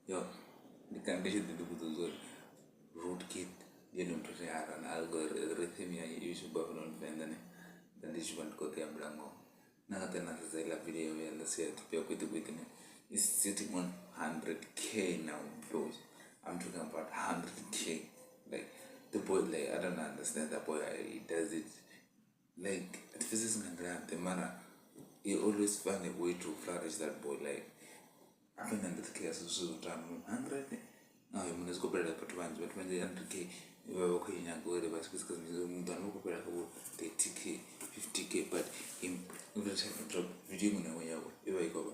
yo condition the do rootkit yenu to yara na algorithm ya YouTube non vendane dan dishman ko te amblango na tena la video ya la set pia kwitu kwitine is sitting on 100k now views. I'm talking about 100k. Like the boy, like I don't understand that boy. He does it like at physics and the manner. He always find a way to flourish that boy. Like I mean, 100k as so 100. No, you must go better but when the 100k, you are okay in a good because you don't look better for 30k, 50k, but in every time you drop video when you wake up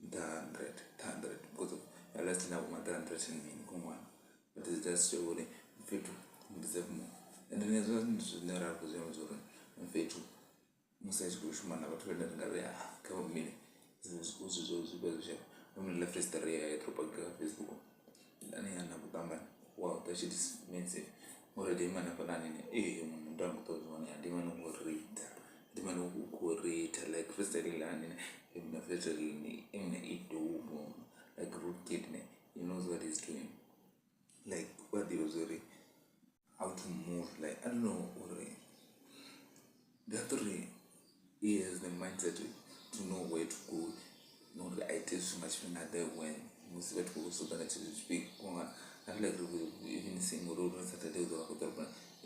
the 100 because of less than a 100 in common. But it's just so good fit to deserve more. And then as well as never have and fit to Moses Bushman about 20 come a minute. This is also super. I'm left is the real Facebook. And I am wow, that shit is massive. Or a demon of an anime, dumb those one, a demon who read, demon who read like crystalline landing in a veteran in a do like root kidney. He knows what he's doing. Like what he was really how to move, like I don't know, or the other he has the mindset to know where to go, know the ideas so much there when most of it goes so that to speak on. I like even sing road on Saturday or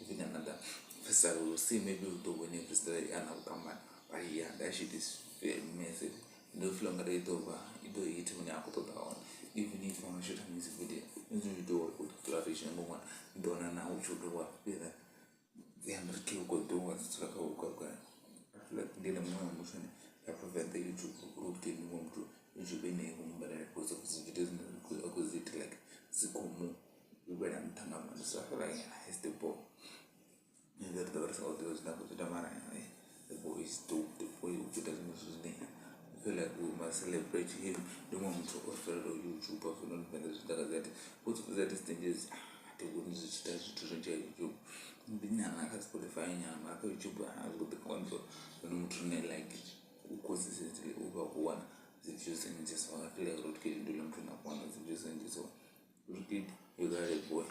even another festival will see maybe we'll do when it's the and I'll come back. But yeah, that shit is very massive. No longer it over, you do it when I put it down. Even if I shoot a music video, you do a good collaboration one. Don't know how to do what the 100k go do what's like a go. Like did a more emotion. I prevent the YouTube root getting home to YouTube in a home, but I was of videos because it like Zikomo. We were on Tanam and stuff like it's the boy. Neither the rest of those numbers to the man. The boy is dope, the boy who doesn't know his name. I feel like we must celebrate him the moment to offer the YouTube of non vendors that what that is thing is they wouldn't start to YouTube. Binana has qualifying and my YouTube has got the control when you like consistently over one the views and just one I feel like road kid do them to one of the views and this one road kid you got a boy